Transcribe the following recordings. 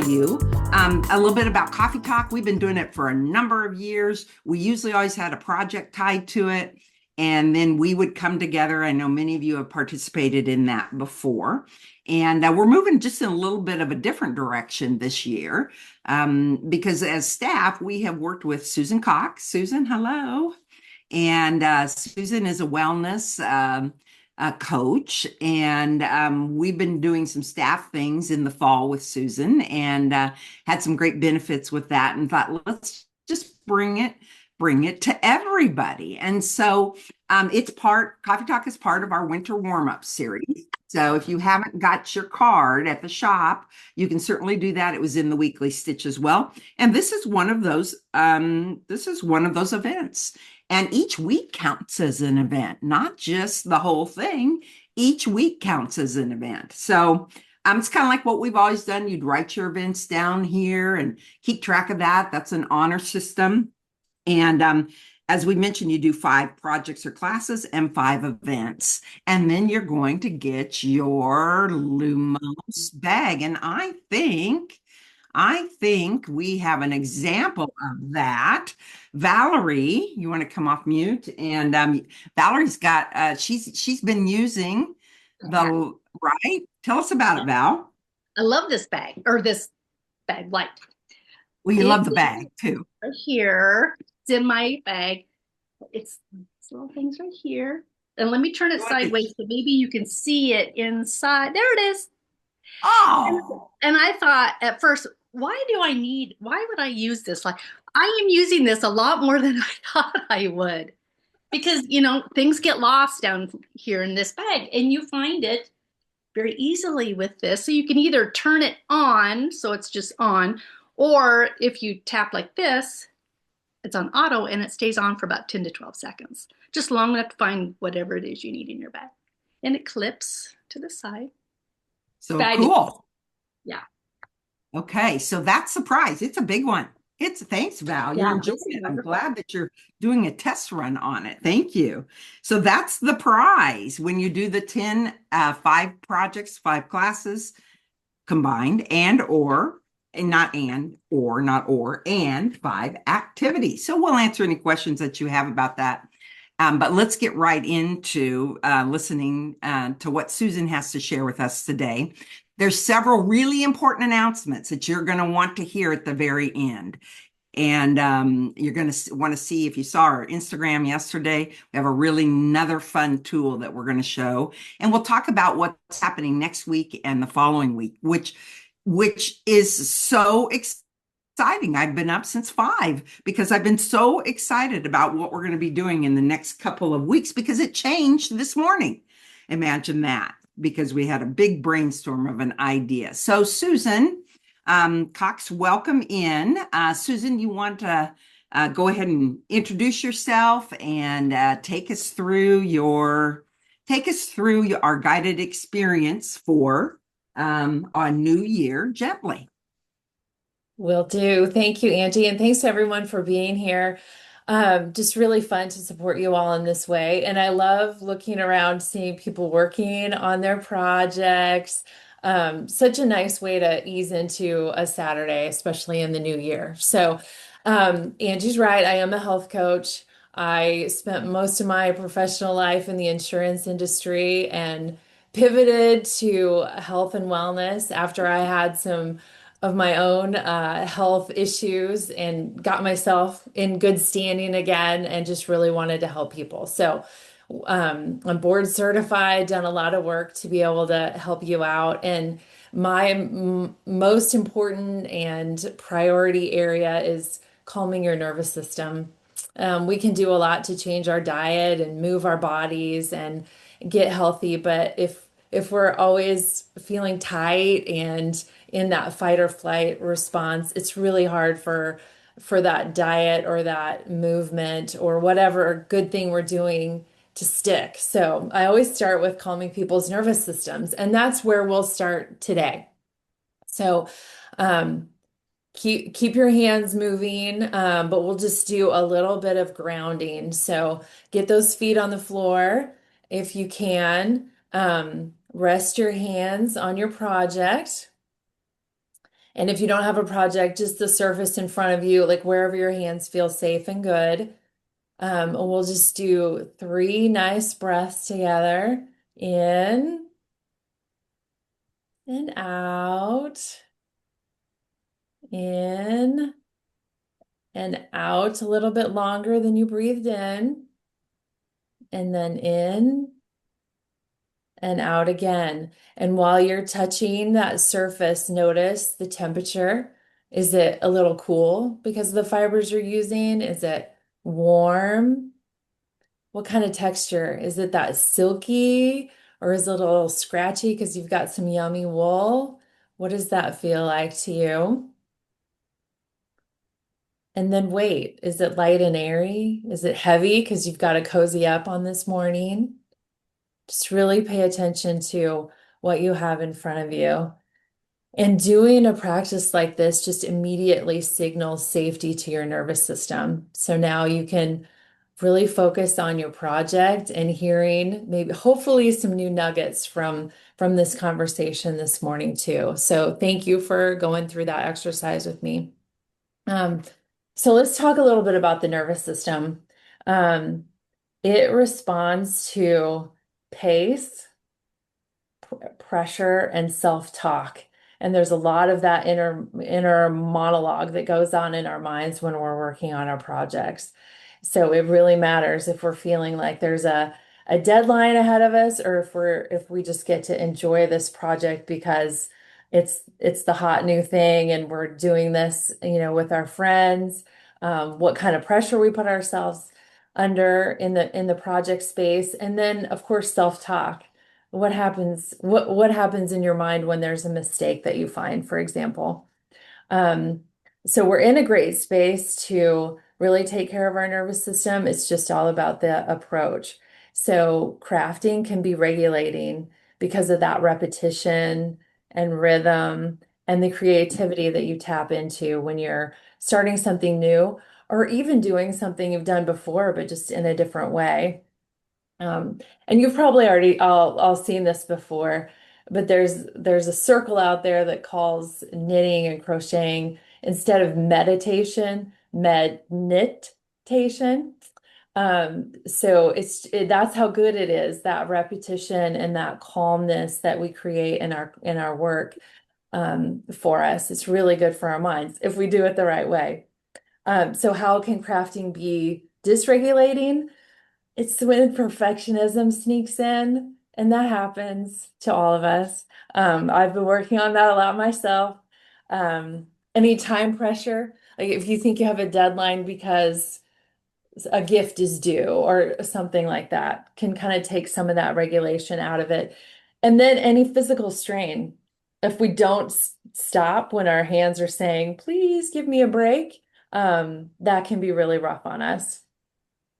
tell you a little bit about Coffee Talk. We've been doing it for a number of years. We usually always had a project tied to it, and then we would come together. I know many of you have participated in that before. And we're moving just in a little bit of a different direction this year because as staff, we have worked with Susan Cox. Susan, hello. And Susan is a wellness coach, and we've been doing some staff things in the fall with Susan, and had some great benefits with that, and thought let's just bring it to everybody. And so Coffee Talk is part of our winter warm up series. So if you haven't got your card at the shop, you can certainly do that. It was in the weekly stitch as well. And this is one of those events. And each week counts as an event, not just the whole thing. Each week counts as an event. So it's kind of like what we've always done. You'd write your events down here and keep track of that. That's an honor system. And as we mentioned, you do 5 projects or classes and 5 events. And then you're going to get your Lumos bag. And I think we have an example of that. Valerie, you want to come off mute? And Valerie's got she's been using the right. Tell us about it, Val. I love this bag or this bag light. Well, you love the bag too. Right here. It's in my bag. It's little things right here. And let me turn it sideways so maybe you can see it inside. There it is. Oh. And I thought at first, why would I use this? Like, I am using this a lot more than I thought I would. Because, things get lost down here in this bag, and you find it very easily with this. So you can either turn it on, so it's just on, or if you tap like this, it's on auto and it stays on for about 10 to 12 seconds, just long enough to find whatever it is you need in your bag. And it clips to the side. So cool. Yeah. Okay, so that's the prize. It's a big one. Thanks, Val. You're enjoying it. I'm glad that you're doing a test run on it. Thank you. So that's the prize when you do the 5 projects, 5 classes combined, and 5 activities. So we'll answer any questions that you have about that. But let's get right into listening to what Susan has to share with us today. There's several really important announcements that you're going to want to hear at the very end. And you're going to want to see, if you saw our Instagram yesterday, we have another fun tool that we're going to show. And we'll talk about what's happening next week and the following week, which is so exciting. I've been up since 5 because I've been so excited about what we're going to be doing in the next couple of weeks because it changed this morning. Imagine that, because we had a big brainstorm of an idea. So Susan Cox, welcome in. Susan, you want to go ahead and introduce yourself and take us through our guided experience for on New Year gently. Will do. Thank you, Angie. And thanks to everyone for being here. Just really fun to support you all in this way. And I love looking around, seeing people working on their projects. Such a nice way to ease into a Saturday, especially in the new year. So Angie's right. I am a health coach. I spent most of my professional life in the insurance industry and pivoted to health and wellness after I had some of my own health issues and got myself in good standing again and just really wanted to help people. So I'm board certified, done a lot of work to be able to help you out. And my most important and priority area is calming your nervous system. We can do a lot to change our diet and move our bodies and get healthy, but if we're always feeling tight and in that fight or flight response, it's really hard for that diet or that movement or whatever good thing we're doing to stick. So I always start with calming people's nervous systems, and that's where we'll start today. So keep your hands moving, but we'll just do a little bit of grounding. So get those feet on the floor if you can. Rest your hands on your project And if you don't have a project, just the surface in front of you, like wherever your hands feel safe and good. And we'll just do 3 nice breaths together. In and out. In and out a little bit longer than you breathed in. And then in and out again. And while you're touching that surface, notice the temperature. Is it a little cool because of the fibers you're using? Is it warm? What kind of texture? Is it that silky or is it a little scratchy because you've got some yummy wool? What does that feel like to you? And then wait, is it light and airy? Is it heavy because you've got to cozy up on this morning? Just really pay attention to what you have in front of you. And doing a practice like this just immediately signals safety to your nervous system. So now you can really focus on your project and hearing maybe hopefully some new nuggets from this conversation this morning too. So thank you for going through that exercise with me. Um, so let's talk a little bit about the nervous system. Um, it responds to pace, pressure, and self-talk. And there's a lot of that inner monologue that goes on in our minds when we're working on our projects. So it really matters if we're feeling like there's a deadline ahead of us, or if we just get to enjoy this project because it's the hot new thing and we're doing this, with our friends. What kind of pressure we put ourselves under in the project space, and then of course self-talk. What happens in your mind when there's a mistake that you find, for example? Um, so we're in a great space to really take care of our nervous system. It's just all about the approach. So crafting can be regulating because of that repetition and rhythm and the creativity that you tap into when you're starting something new or even doing something you've done before, but just in a different way. Um, and you've probably already all seen this before, but there's a circle out there that calls knitting and crocheting instead of meditation, meditation. So that's how good it is, that repetition and that calmness that we create in our work for us. It's really good for our minds if we do it the right way. So how can crafting be dysregulating? It's when perfectionism sneaks in, and that happens to all of us. I've been working on that a lot myself. Any time pressure, like if you think you have a deadline because a gift is due or something like that, can kind of take some of that regulation out of it. And then any physical strain. If we don't stop when our hands are saying, please give me a break, that can be really rough on us.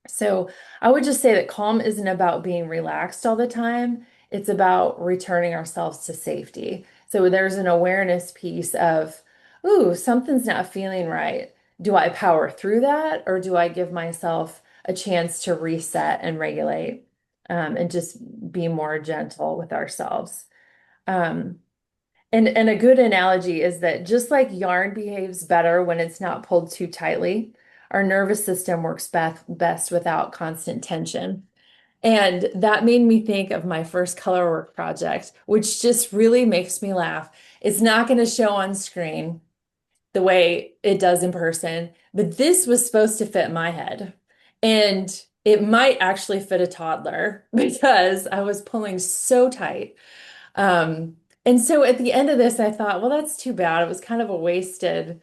So I would just say that calm isn't about being relaxed all the time. It's about returning ourselves to safety. So there's an awareness piece of, ooh, something's not feeling right. Do I power through that, or do I give myself a chance to reset and regulate, and just be more gentle with ourselves? Um, and a good analogy is that just like yarn behaves better when it's not pulled too tightly, our nervous system works best without constant tension. And that made me think of my first color work project, which just really makes me laugh. It's not going to show on screen the way it does in person, but this was supposed to fit my head. And it might actually fit a toddler because I was pulling so tight. And so at the end of this, I thought, well, that's too bad. It was kind of a wasted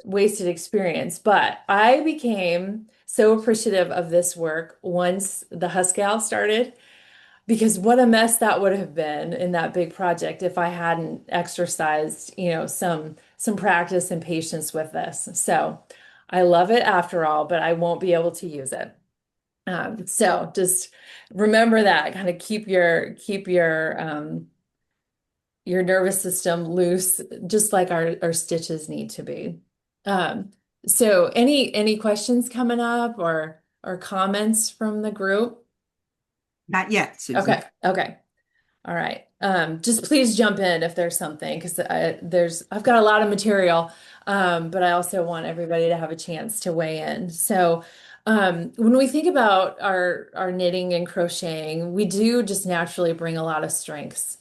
experience. But I became so appreciative of this work once the Husky started, because what a mess that would have been in that big project if I hadn't exercised, some practice and patience with this. So I love it after all, but I won't be able to use it. So just remember that, kind of keep your nervous system loose, just like our stitches need to be. Um, so any questions coming up or comments from the group? Not yet, Susan. Okay, okay. All right. Just please jump in if there's something because I've got a lot of material, but I also want everybody to have a chance to weigh in. So when we think about our knitting and crocheting, we do just naturally bring a lot of strengths.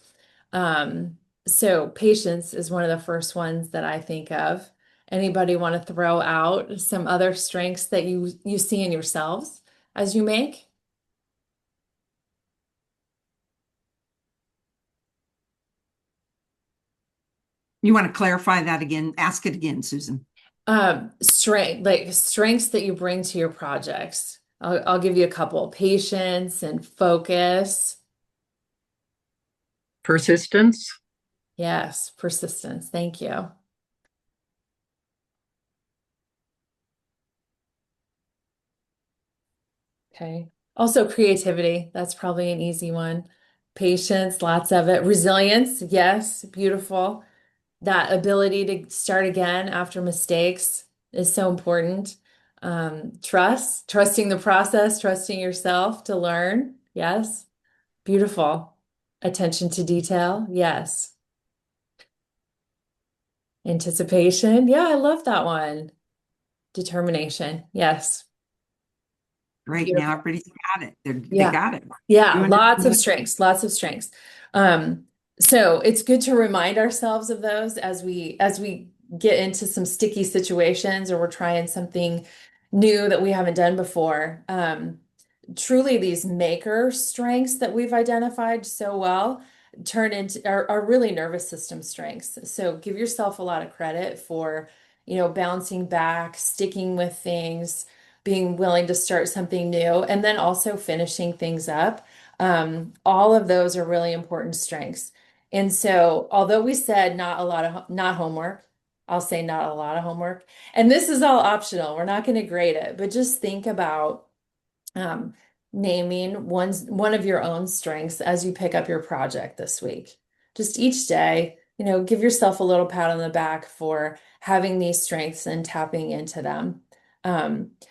Um, so patience is one of the first ones that I think of. Anybody want to throw out some other strengths that you see in yourselves as you make? You want to clarify that again? Ask it again, Susan. Strengths that you bring to your projects. I'll give you a couple. Patience and focus. Persistence. Yes, persistence. Thank you. Okay. Also creativity. That's probably an easy one. Patience, lots of it. Resilience. Yes, beautiful. That ability to start again after mistakes is so important. Trusting the process, trusting yourself to learn. Yes, beautiful. Attention to detail. Yes. Anticipation. Yeah, I love that one. Determination. Yes. Great. Now Beautiful. everybody's got it. They Yeah. got it. Yeah, You lots of understand? strengths, lots of strengths. Um, so it's good to remind ourselves of those as we get into some sticky situations or we're trying something new that we haven't done before. Truly these maker strengths that we've identified so well turn into are really nervous system strengths. So give yourself a lot of credit for, bouncing back, sticking with things, being willing to start something new, and then also finishing things up. All of those are really important strengths. And so, although we said not homework, I'll say not a lot of homework. And this is all optional. We're not going to grade it, but just think about um, naming one of your own strengths as you pick up your project this week. Just each day, give yourself a little pat on the back for having these strengths and tapping into them.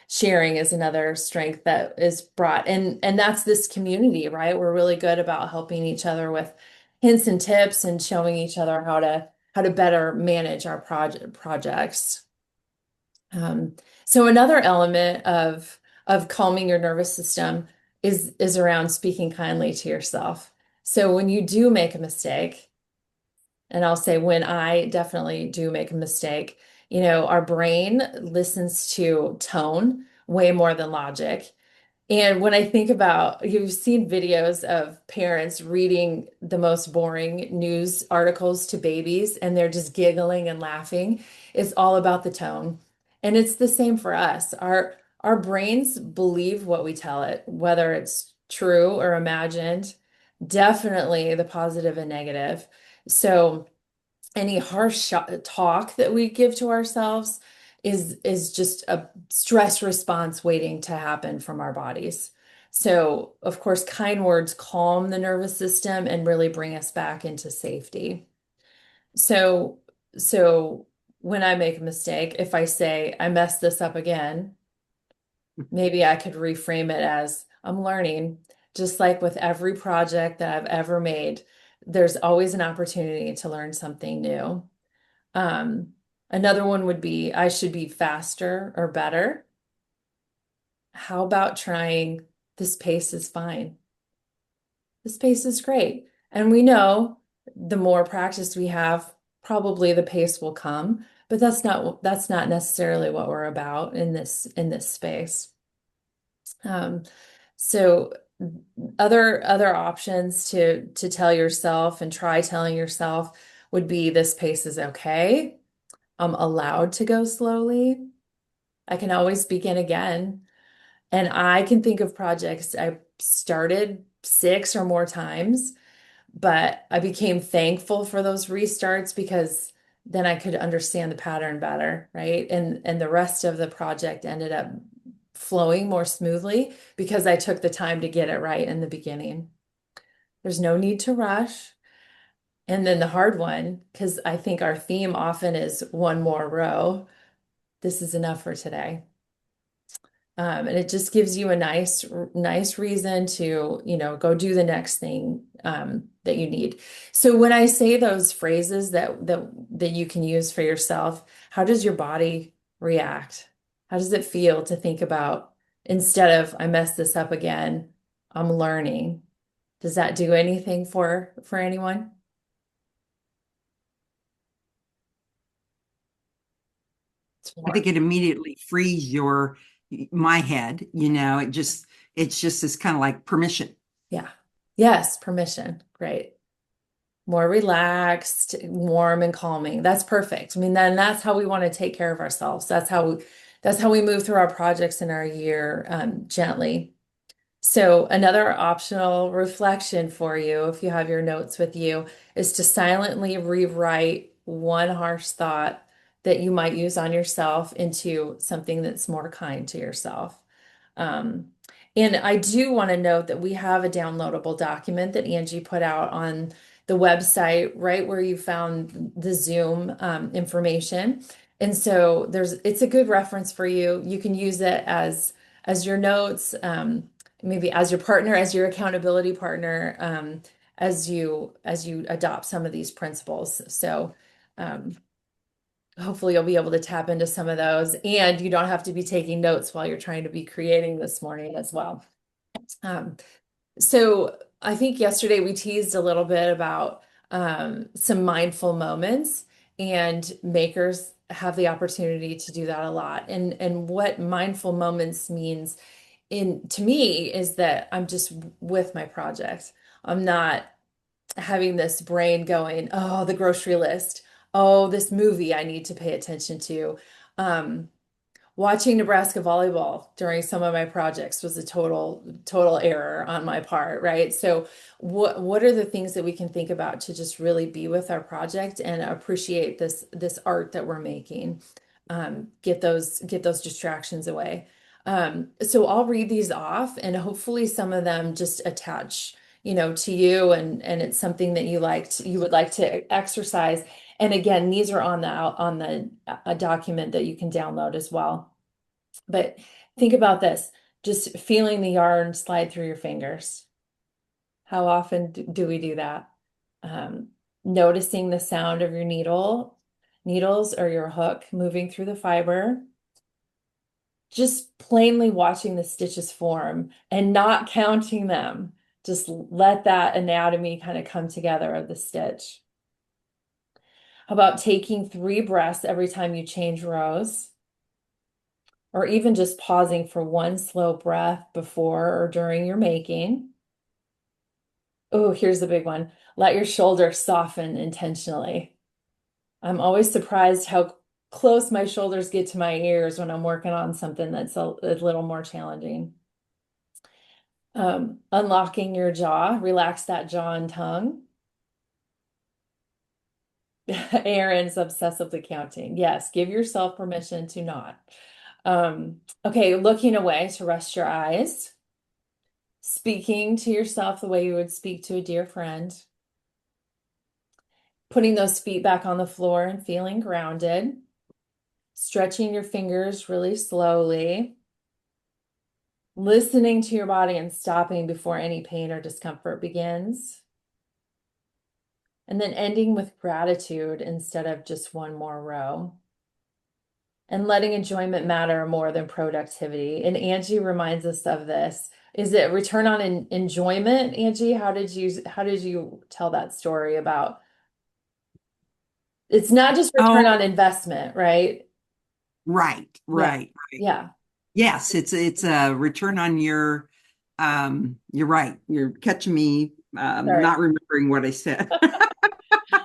Sharing is another strength that is brought, and that's this community, right? We're really good about helping each other with hints and tips and showing each other how to better manage our projects. Um, so another element of calming your nervous system is around speaking kindly to yourself. So when you do make a mistake, and I'll say when I definitely do make a mistake, our brain listens to tone way more than logic. And when I think about, you've seen videos of parents reading the most boring news articles to babies, and they're just giggling and laughing. It's all about the tone. And it's the same for us. Our brains believe what we tell it, whether it's true or imagined, definitely the positive and negative. So any talk that we give to ourselves is just a stress response waiting to happen from our bodies. So, of course, kind words calm the nervous system and really bring us back into safety. So, so when I make a mistake, if I say I messed this up again, maybe I could reframe it as I'm learning. Just like with every project that I've ever made, there's always an opportunity to learn something new. Um, Another one would be I should be faster or better. How about trying this pace is fine? This pace is great. And we know the more practice we have, probably the pace will come, but that's not necessarily what we're about in this space. Um, so other options to tell yourself and try telling yourself would be this pace is okay. I'm allowed to go slowly. I can always begin again. And I can think of projects I started 6 or more times, but I became thankful for those restarts because then I could understand the pattern better, right? And the rest of the project ended up flowing more smoothly because I took the time to get it right in the beginning. There's no need to rush. And then the hard one, because I think our theme often is one more row. This is enough for today. And it just gives you a nice reason to, go do the next thing that you need. So when I say those phrases that you can use for yourself, how does your body react? How does it feel to think about instead of I messed this up again, I'm learning? Does that do anything for anyone? It's I think more. it immediately frees my head, it's just this kind of like permission. Yeah. Yes, permission. Great. More relaxed, warm and calming. That's perfect. I mean, then that's how we want to take care of ourselves. That's how we move through our projects in our year gently. So another optional reflection for you, if you have your notes with you, is to silently rewrite one harsh thought that you might use on yourself into something that's more kind to yourself. Um, and I do want to note that we have a downloadable document that Angie put out on the website, right where you found the Zoom information. And so it's a good reference for you. You can use it as your notes, maybe as your partner, as your accountability partner, as you adopt some of these principles. So um, hopefully you'll be able to tap into some of those, and you don't have to be taking notes while you're trying to be creating this morning as well. Um, so I think yesterday we teased a little bit about some mindful moments, and makers have the opportunity to do that a lot. And what mindful moments means to me is that I'm just with my project. I'm not having this brain going, oh, the grocery list, oh, this movie I need to pay attention to. Um, Watching Nebraska volleyball during some of my projects was a total error on my part, right? So what are the things that we can think about to just really be with our project and appreciate this art that we're making? Get those distractions away. So I'll read these off, and hopefully some of them just attach, to you, and it's something that you would like to exercise. And again, these are on the a document that you can download as well. But think about this, just feeling the yarn slide through your fingers. How often do we do that? Um, Noticing the sound of your needles or your hook moving through the fiber. Just plainly watching the stitches form and not counting them. Just let that anatomy kind of come together of the stitch. How about taking 3 breaths every time you change rows? Or even just pausing for one slow breath before or during your making. Oh, here's the big one. Let your shoulders soften intentionally. I'm always surprised how close my shoulders get to my ears when I'm working on something that's a little more challenging. Unlocking your jaw, relax that jaw and tongue. Aaron's obsessively counting. Yes, give yourself permission to not. Okay, looking away to rest your eyes. Speaking to yourself the way you would speak to a dear friend. Putting those feet back on the floor and feeling grounded. Stretching your fingers really slowly. Listening to your body and stopping before any pain or discomfort begins. And then ending with gratitude instead of just one more row. And letting enjoyment matter more than productivity. And Angie reminds us of this. Is it return on enjoyment, Angie? How did you tell that story about? It's not just return Oh, on investment, right? right, Yeah. right, right. Yeah. Yes, it's a return on you're right. You're catching me Sorry. not remembering what I said.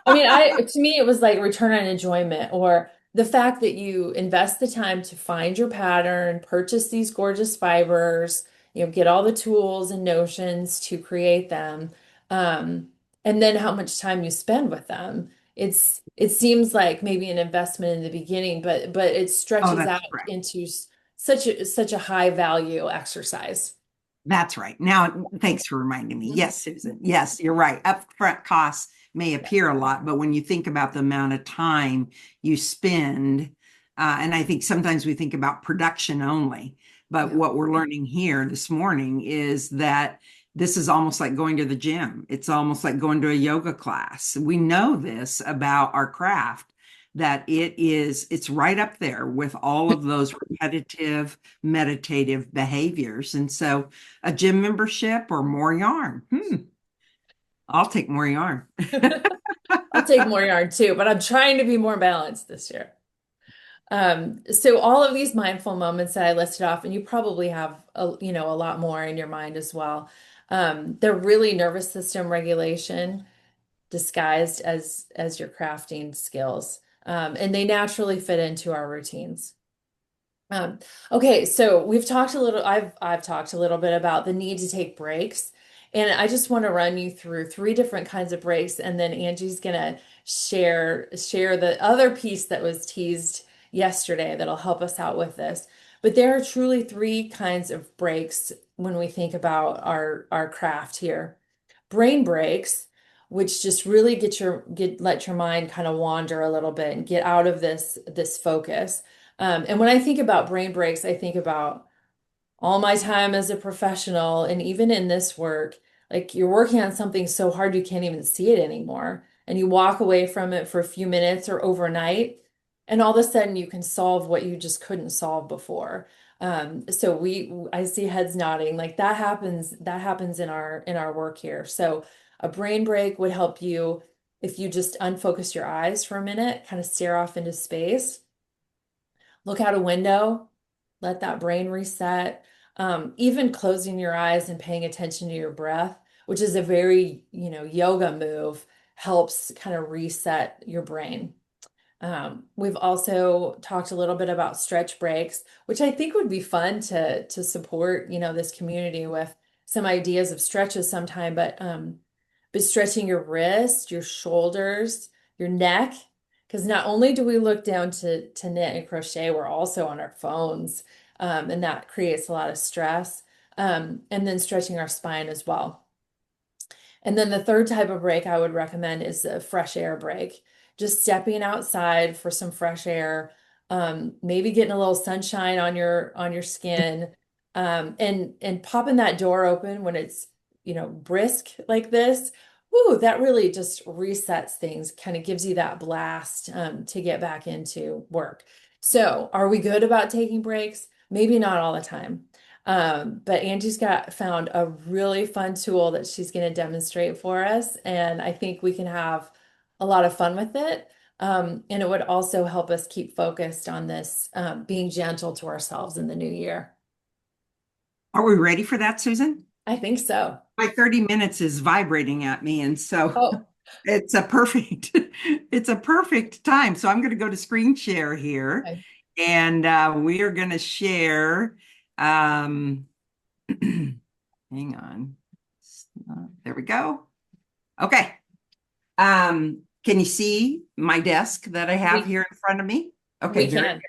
I mean, to me, it was like return on enjoyment, or the fact that you invest the time to find your pattern, purchase these gorgeous fibers, get all the tools and notions to create them, um, and then how much time you spend with them. It seems like maybe an investment in the beginning, but it Oh, stretches that's out correct. into such a high value exercise. That's right. Now, thanks for reminding me. Mhm. Yes, Susan. Yes, you're right. Upfront costs may appear a lot, but when you think about the amount of time you spend, and I think sometimes we think about production only, But Yeah. what we're learning here this morning is that this is almost like going to the gym. It's almost like going to a yoga class. We know this about our craft, that it's right up there with all of those repetitive meditative behaviors. And so a gym membership or more yarn. I'll take more yarn. I'll take more yarn too, but I'm trying to be more balanced this year. So all of these mindful moments that I listed off, and you probably have a lot more in your mind as well. They're really nervous system regulation disguised as your crafting skills. And they naturally fit into our routines. Um, okay, so I've talked a little bit about the need to take breaks, and I just want to run you through three different kinds of breaks, and then Angie's gonna share the other piece that was teased yesterday that'll help us out with this. But there are truly three kinds of breaks when we think about our craft here. Brain breaks, which just really let your mind kind of wander a little bit and get out of this focus. And when I think about brain breaks, I think about all my time as a professional, and even in this work, like you're working on something so hard you can't even see it anymore. And you walk away from it for a few minutes or overnight, and all of a sudden you can solve what you just couldn't solve before. I see heads nodding, like that happens in our work here. So a brain break would help you if you just unfocus your eyes for a minute, kind of stare off into space, look out a window, let that brain reset. Even closing your eyes and paying attention to your breath, which is a very, yoga move, helps kind of reset your brain. We've also talked a little bit about stretch breaks, which I think would be fun to support, this community with some ideas of stretches sometime, but stretching your wrist, your shoulders, your neck, because not only do we look down to knit and crochet, we're also on our phones, and that creates a lot of stress. And then stretching our spine as well. And then the third type of break I would recommend is a fresh air break. Just stepping outside for some fresh air, maybe getting a little sunshine on your skin, and popping that door open when it's, brisk like this. Woo, that really just resets things, kind of gives you that blast, to get back into work. So, are we good about taking breaks? Maybe not all the time. But Angie's found a really fun tool that she's going to demonstrate for us, and I think we can have a lot of fun with it. And it would also help us keep focused on this, being gentle to ourselves in the new year. Are we ready for that, Susan? I think so. My 30 minutes is vibrating at me, and so Oh, it's a perfect it's a perfect time. So I'm going to go to screen share here, okay. and we are going to share. Um, hang on. There we go. Okay. Can you see my desk that I have We here in front of me? Okay, we very can.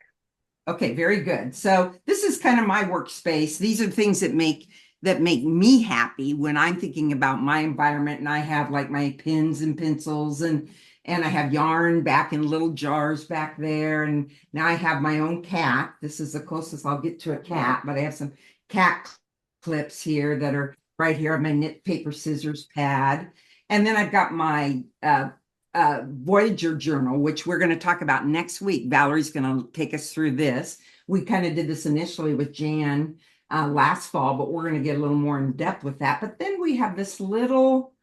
Okay, very good. So this is kind of my workspace. These are things that make me happy when I'm thinking about my environment, and I have like my pens and pencils, and I have yarn back in little jars back there, and now I have my own cat. This is the closest I'll get to a cat, but I have some cat clips here that are right here on my knit paper scissors pad. And then I've got my Voyager journal, which we're going to talk about next week. Valerie's going to take us through this. We kind of did this initially with Jan last fall, but we're going to get a little more in depth with that. But then we have this little,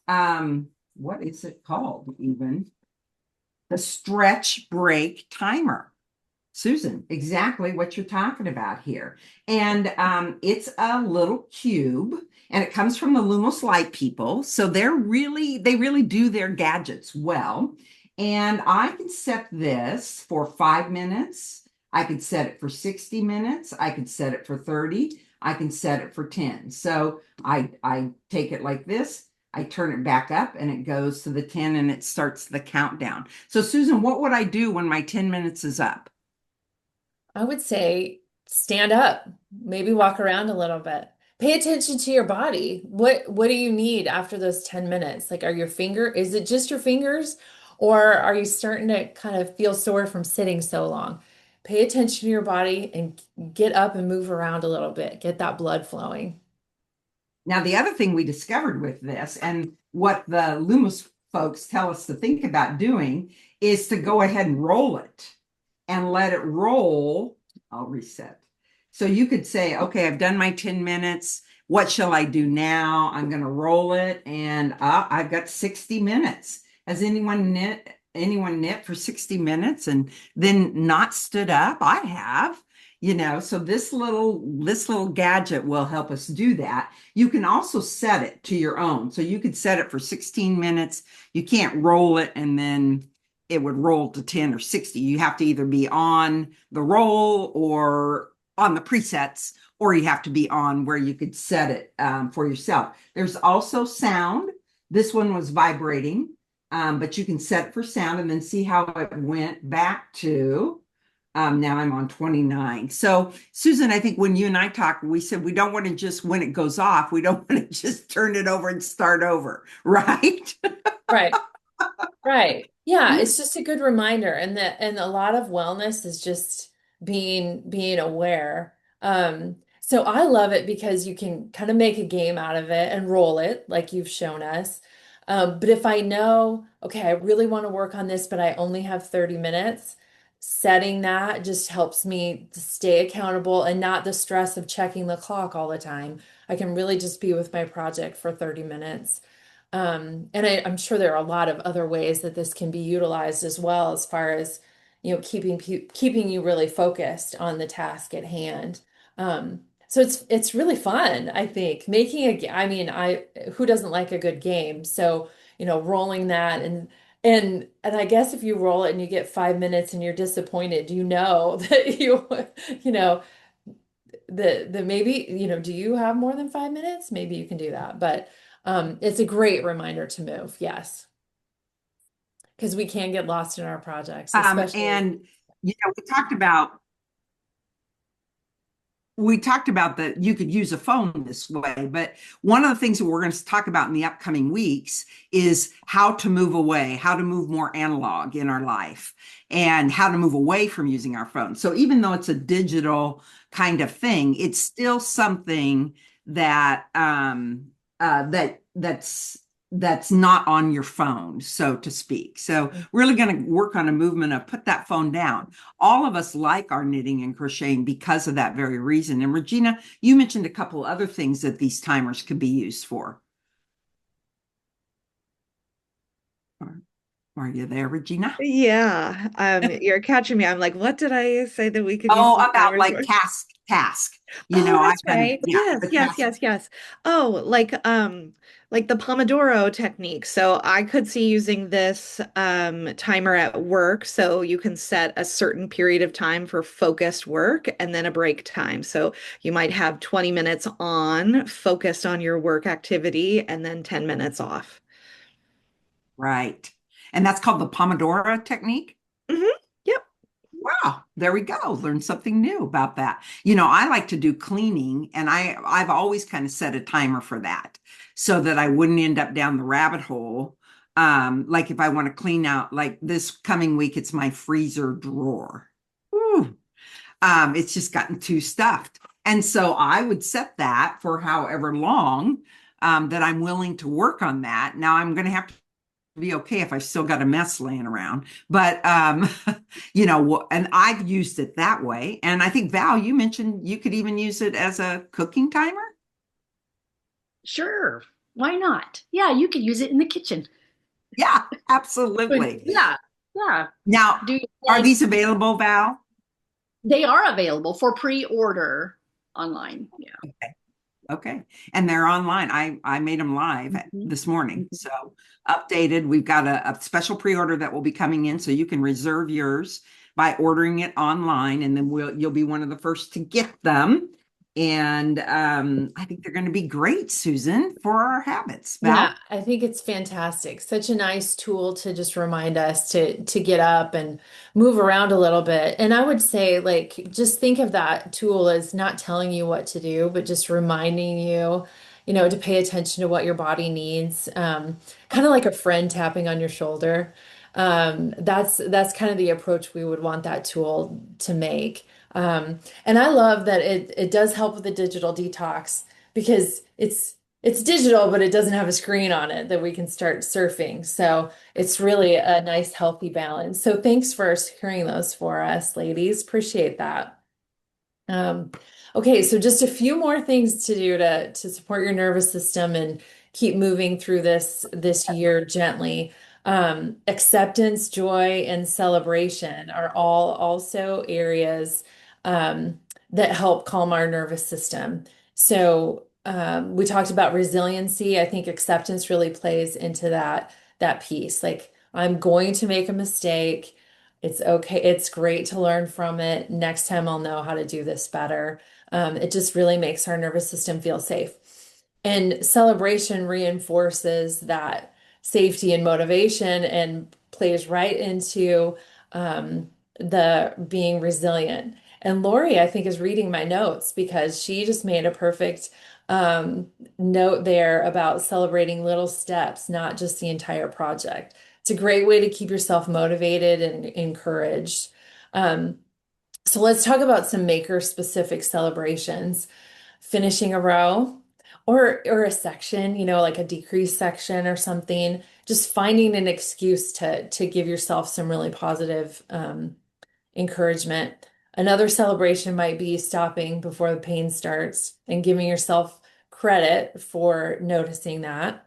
what is it called even? The stretch break timer. Susan, exactly what you're talking about here. And it's a little cube, and it comes from the Lumos Light people. So they really do their gadgets well. And I can set this for 5 minutes. I could set it for 60 minutes. I could set it for 30. I can set it for 10. So I take it like this. I turn it back up, and it goes to the 10, and it starts the countdown. So Susan, what would I do when my 10 minutes is up? I would say stand up, maybe walk around a little bit. Pay attention to your body. What do you need after those 10 minutes? Like, is it just your fingers, or are you starting to kind of feel sore from sitting so long? pay attention to your body and get up and move around a little bit, get that blood flowing. Now, the other thing we discovered with this, and what the Lumos folks tell us to think about doing, is to go ahead and roll it and let it roll. I'll reset. So you could say, okay, I've done my 10 minutes. What shall I do now? I'm going to roll it, and I've got 60 minutes. Has anyone knit for 60 minutes and then not stood up? I have. So this little gadget will help us do that. You can also set it to your own. So you could set it for 16 minutes. You can't roll it and then it would roll to 10 or 60. You have to either be on the roll or on the presets, or you have to be on where you could set it for yourself. There's also sound. This one was vibrating, but you can set it for sound and then see how it went back to. Now I'm on 29. So, Susan, I think when you and I talked, we said we don't want to just, when it goes off, we don't want to just turn it over and start over, right? Right. Right. Yeah, it's just a good reminder. And a lot of wellness is just being aware. So I love it because you can kind of make a game out of it and roll it like you've shown us. But if I know, okay, I really want to work on this, but I only have 30 minutes, setting that just helps me to stay accountable and not the stress of checking the clock all the time. I can really just be with my project for 30 minutes. And I'm sure there are a lot of other ways that this can be utilized as well, as far as, keeping you really focused on the task at hand. So it's really fun, I think. I mean, who doesn't like a good game? So, rolling that and I guess if you roll it and you get 5 minutes and you're disappointed, that you know, the maybe, do you have more than 5 minutes? Maybe you can do that. But it's a great reminder to move, yes, because we can get lost in our projects, especially. And we talked about that you could use a phone this way, but one of the things that we're going to talk about in the upcoming weeks is how to move away, how to move more analog in our life, and how to move away from using our phone. So even though it's a digital kind of thing, it's still something that that's not on your phone, so to speak. So really going to work on a movement of put that phone down. All of us like our knitting and crocheting because of that very reason. And Regina, you mentioned a couple other things that these timers could be used for. Are you there, Regina? Yeah, you're catching me. I'm like, what did I say that we could use Oh, these about timers like for? task. Oh, I've that's done, right. yeah, Yes, the yes, task. yes, yes. Oh, like the Pomodoro technique. So I could see using this timer at work. So you can set a certain period of time for focused work and then a break time. So you might have 20 minutes on, focused on your work activity, and then 10 minutes off. Right. And that's called the Pomodoro technique. Hmm. Yep. Wow, there we go. Learn something new about that. I like to do cleaning, and I've always kind of set a timer for that so that I wouldn't end up down the rabbit hole. Like if I want to clean out, like this coming week, it's my freezer drawer. Whew. It's just gotten too stuffed. And so I would set that for however long that I'm willing to work on that. Now I'm going to have to be okay if I've still got a mess laying around. But and I've used it that way. And I think Val, you mentioned you could even use it as a cooking timer. Sure. Why not? Yeah, you could use it in the kitchen. Yeah, But absolutely. yeah, yeah. Now, Do are eggs. these available, Val? They are available for pre-order online. Yeah. Okay. And they're online. I made them live Mhm. this morning. So updated. We've got a special pre-order that will be coming in. So you can reserve yours by ordering it online, and then you'll be one of the first to get them. And I think they're going to be great, Susan, for our habits. Yeah, Val? I think it's fantastic. Such a nice tool to just remind us to get up and move around a little bit. And I would say, like, just think of that tool as not telling you what to do, but just reminding you, to pay attention to what your body needs. Kind of like a friend tapping on your shoulder. That's kind of the approach we would want that tool to make. And I love that it does help with the digital detox because it's digital, but it doesn't have a screen on it that we can start surfing. So it's really a nice, healthy balance. So thanks for securing those for us, ladies. Appreciate that. Um, okay, so just a few more things to do to support your nervous system and keep moving through this year gently. Acceptance, joy, and celebration are all also areas that help calm our nervous system. So we talked about resiliency. I think acceptance really plays into that piece. Like I'm going to make a mistake. It's okay. It's great to learn from it. Next time I'll know how to do this better. It just really makes our nervous system feel safe. And celebration reinforces that safety and motivation and plays right into the being resilient. And Lori, I think, is reading my notes because she just made a perfect um, note there about celebrating little steps, not just the entire project. It's a great way to keep yourself motivated and encouraged. Um, so let's talk about some maker specific celebrations. Finishing a row or a section, like a decrease section or something. Just finding an excuse to give yourself some really positive encouragement. Another celebration might be stopping before the pain starts and giving yourself credit for noticing that.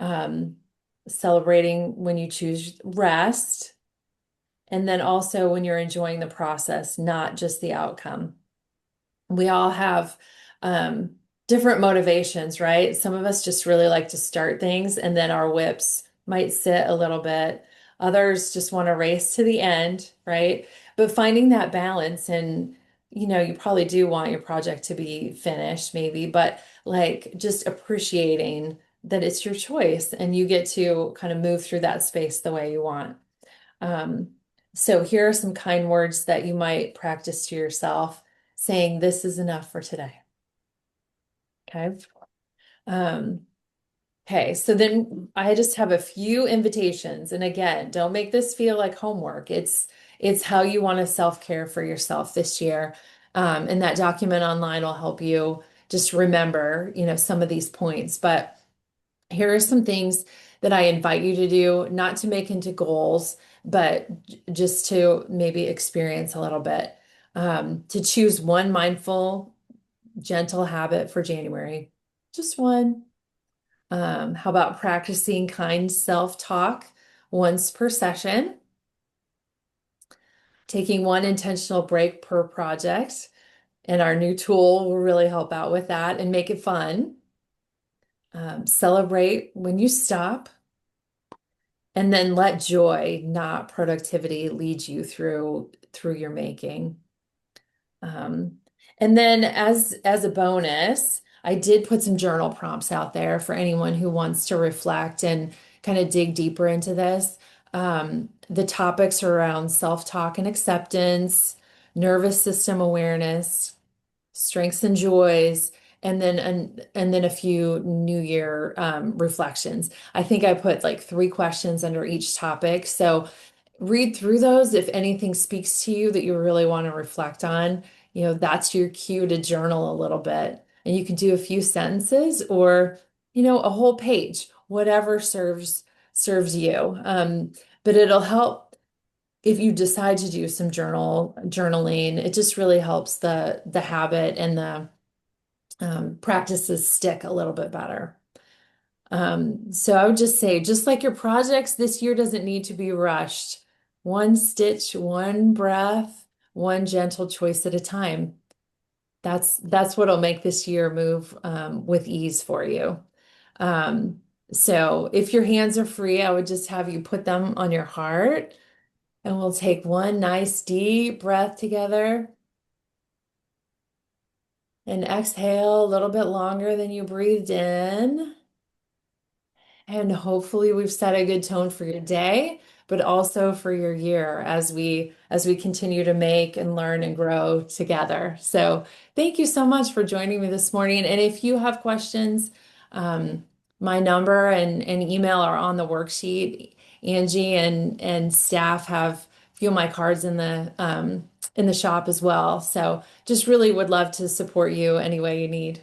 Um, Celebrating when you choose rest, and then also when you're enjoying the process, not just the outcome. We all have um, different motivations, right? Some of us just really like to start things, and then our whips might sit a little bit. Others just want to race to the end, right? But finding that balance, and you probably do want your project to be finished, maybe, but like just appreciating that it's your choice and you get to kind of move through that space the way you want. Um, so here are some kind words that you might practice to yourself, saying, "This is enough for today." Okay. Um, okay. So then I just have a few invitations. And again, don't make this feel like homework. It's how you want to self-care for yourself this year. And that document online will help you just remember, some of these points. But here are some things that I invite you to do, not to make into goals, but just to maybe experience a little bit. To choose one mindful, gentle habit for January, just one. How about practicing kind self-talk once per session? Taking one intentional break per project. And our new tool will really help out with that and make it fun. Celebrate when you stop. And then let joy, not productivity, lead you through your making. Um, and then as a bonus, I did put some journal prompts out there for anyone who wants to reflect and kind of dig deeper into this. The topics are around self-talk and acceptance, nervous system awareness, strengths and joys, and then a few New Year reflections. I think I put like 3 questions under each topic. So read through those. If anything speaks to you that you really want to reflect on, that's your cue to journal a little bit. And you can do a few sentences or, a whole page, whatever serves you. But it'll help if you decide to do some journaling. It just really helps the habit and the practices stick a little bit better. So I would just say, just like your projects, this year doesn't need to be rushed. One stitch, one breath, one gentle choice at a time. That's what'll make this year move with ease for you. So if your hands are free, I would just have you put them on your heart, and we'll take one nice deep breath together. And exhale a little bit longer than you breathed in. And hopefully we've set a good tone for your day, but also for your year as we continue to make and learn and grow together. So thank you so much for joining me this morning. And if you have questions, my number and email are on the worksheet. Angie and staff have a few of my cards in the shop as well. So just really would love to support you any way you need.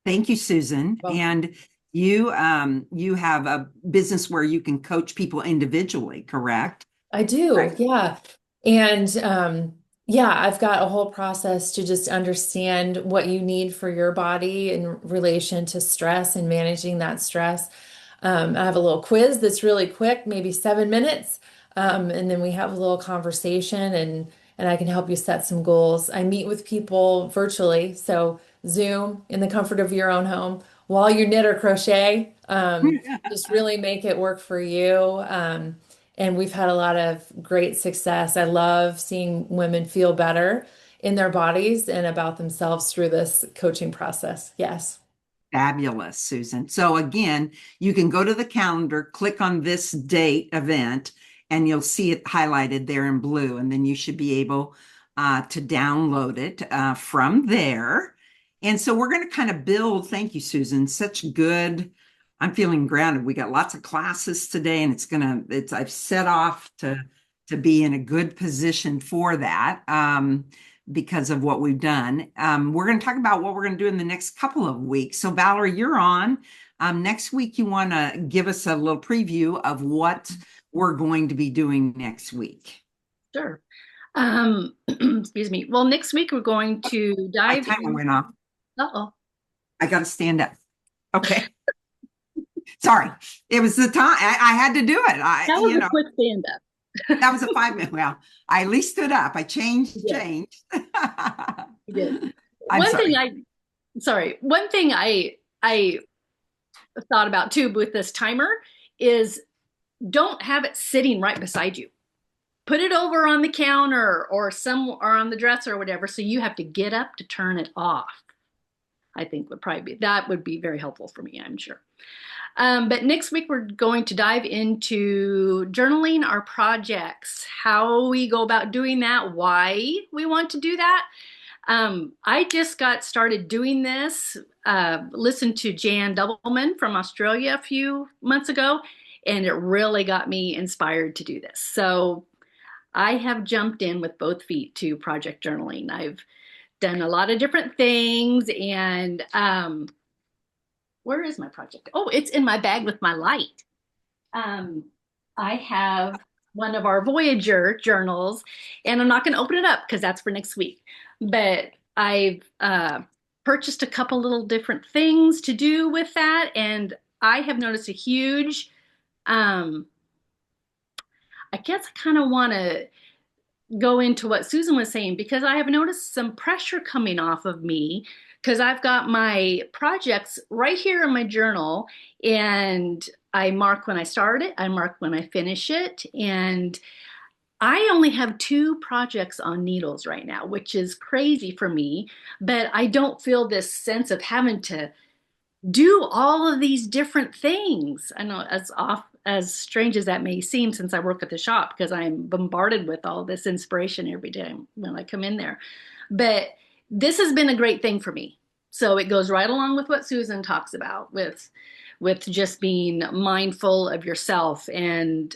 Thank you, Susan. Well, And you have a business where you can coach people individually, correct? I do, Right. yeah. And yeah, I've got a whole process to just understand what you need for your body in relation to stress and managing that stress. I have a little quiz that's really quick, maybe 7 minutes. And then we have a little conversation and I can help you set some goals. I meet with people virtually, so Zoom in the comfort of your own home while you knit or crochet. Just really make it work for you. And we've had a lot of great success. I love seeing women feel better in their bodies and about themselves through this coaching process. Yes. Fabulous, Susan. So again, you can go to the calendar, click on this date event, and you'll see it highlighted there in blue. And then you should be able to download it from there. And so we're going to kind of build. Thank you, Susan. Such good. I'm feeling grounded. We got lots of classes today, and I've set off to be in a good position for that. Because of what we've done. We're going to talk about what we're going to do in the next couple of weeks. So, Valerie, you're on. Next week, you want to give us a little preview of what we're going to be doing next week. Sure. Excuse me. Well, next week we're going to My dive timer in. went off. Uh-oh. I got to stand up. Okay. Sorry. It was the time. I had to do it. That was a quick stand up. That was a 5 minute. Well, I at least stood up. I changed. You did. I'm One sorry. One thing I thought about too with this timer is don't have it sitting right beside you. Put it over on the counter or on the dresser or whatever, so you have to get up to turn it off. I think would be very helpful for me, I'm sure. But next week we're going to dive into journaling our projects, how we go about doing that, why we want to do that. I just got started doing this, listened to Jan Doubleman from Australia a few months ago, and it really got me inspired to do this. So I have jumped in with both feet to project journaling. I've done a lot of different things, and where is my project? Oh, it's in my bag with my light. I have one of our Voyager journals, and I'm not going to open it up because that's for next week. But I've purchased a couple little different things to do with that, and I have noticed a huge, I guess I kind of want to go into what Susan was saying because I have noticed some pressure coming off of me because I've got my projects right here in my journal and I mark when I start it, I mark when I finish it, and I only have 2 projects on needles right now, which is crazy for me, but I don't feel this sense of having to do all of these different things. I know as strange as that may seem since I work at the shop because I'm bombarded with all this inspiration every day when I come in there. But this has been a great thing for me. So it goes right along with what Susan talks about with just being mindful of yourself and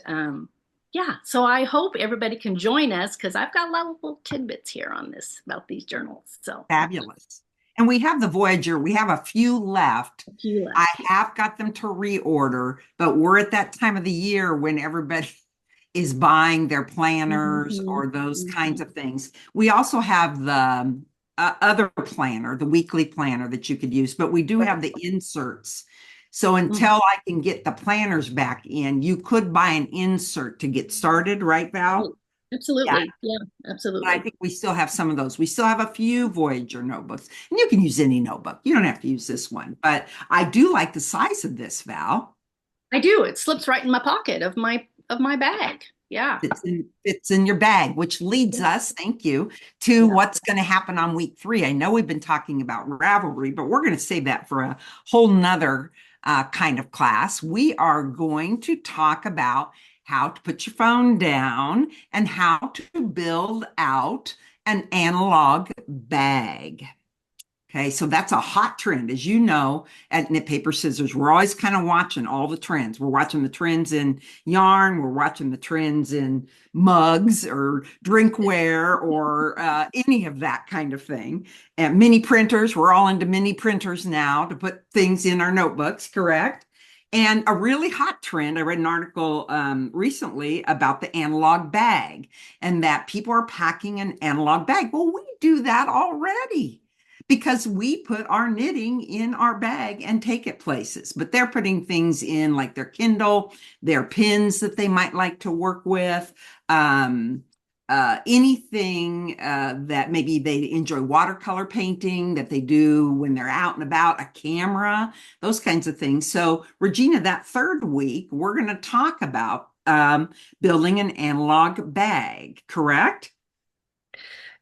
yeah, so I hope everybody can join us because I've got a lot of little tidbits here on this about these journals. So Fabulous. And we have the Voyager. We have a few left. a few left. I have got them to reorder, but we're at that time of the year when everybody is buying their planners or those kinds of things. We also have the other planner, the weekly planner that you could use, but we do have the inserts. So until I can get the planners back in, you could buy an insert to get started, right, Val? Absolutely. Yeah, absolutely. But I think we still have some of those. We still have a few Voyager notebooks, and you can use any notebook. You don't have to use this one, but I do like the size of this, Val. I do. It slips right in my pocket of my bag. Yeah. It's in your bag, which leads us, thank you, to what's going to happen on week 3. I know we've been talking about Ravelry, but we're going to save that for a whole nother kind of class. We are going to talk about how to put your phone down and how to build out an analog bag. Okay, so that's a hot trend. As you know, at Knit Paper Scissors, we're always kind of watching all the trends. We're watching the trends in yarn, we're watching the trends in mugs or drinkware or any of that kind of thing. And mini printers, we're all into mini printers now to put things in our notebooks, correct? And a really hot trend, I read an article recently about the analog bag and that people are packing an analog bag. Well, we do that already because we put our knitting in our bag and take it places. But they're putting things in like their Kindle, their pins that they might like to work with, anything that maybe they enjoy watercolor painting that they do when they're out and about, a camera, those kinds of things. So, Regina, that third week, we're going to talk about building an analog bag, correct?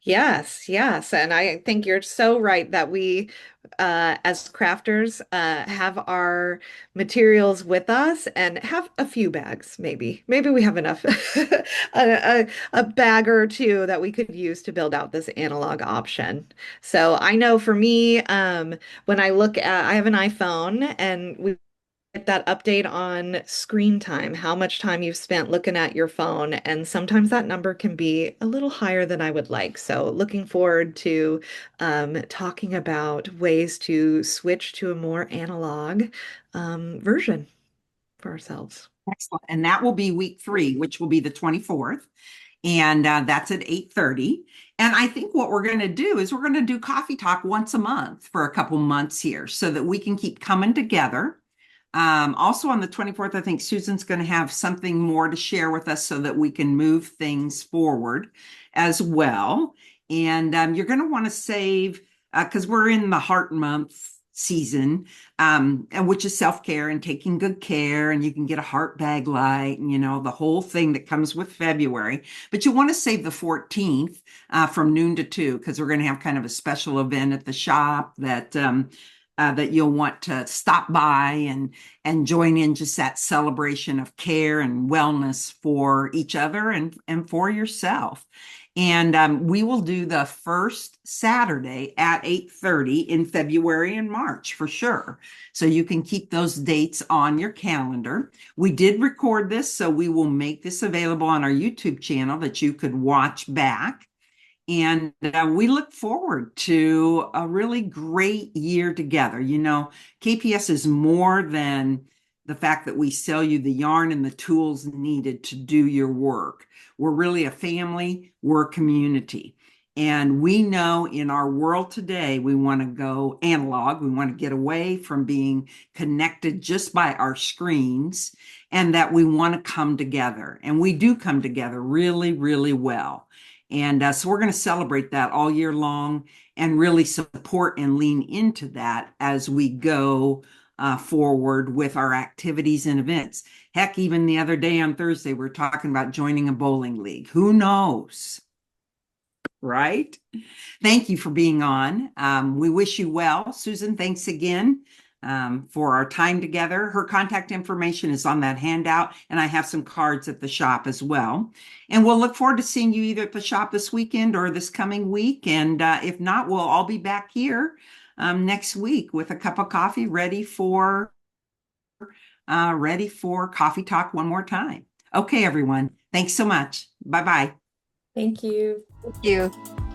Yes, yes. And I think you're so right that we, as crafters, have our materials with us and have a few bags, maybe. Maybe we have enough, a bag or two that we could use to build out this analog option. So I know for me, when I look at, I have an iPhone and we get that update on screen time, how much time you've spent looking at your phone. And sometimes that number can be a little higher than I would like. So, looking forward to talking about ways to switch to a more analog version for ourselves. Excellent. And that will be week 3, which will be the 24th. And that's at 8:30. And I think what we're going to do is we're going to do coffee talk once a month for a couple months here so that we can keep coming together. Also on the 24th, I think Susan's going to have something more to share with us so that we can move things forward as well. And you're going to want to save, because we're in the heart month season, and which is self-care and taking good care, and you can get a heart bag light and the whole thing that comes with February. But you want to save the 14th from noon to 2 because we're going to have kind of a special event at the shop that you'll want to stop by and join in just that celebration of care and wellness for each other and for yourself. And we will do the first Saturday at 8:30 in February and March for sure. So you can keep those dates on your calendar. We did record this, so we will make this available on our YouTube channel that you could watch back. And we look forward to a really great year together. KPS is more than the fact that we sell you the yarn and the tools needed to do your work. We're really a family, we're a community. And we know in our world today, we want to go analog. We want to get away from being connected just by our screens, and that we want to come together. And we do come together really, really well. And so we're going to celebrate that all year long and really support and lean into that as we go forward with our activities and events. Heck, even the other day on Thursday, we're talking about joining a bowling league. Who knows? Right? Thank you for being on. We wish you well. Susan, thanks again for our time together. Her contact information is on that handout, and I have some cards at the shop as well. And we'll look forward to seeing you either at the shop this weekend or this coming week. And if not, we'll all be back here next week with a cup of coffee ready for coffee talk one more time. Okay, everyone. Thanks so much. Bye-bye. Thank you. Thank you.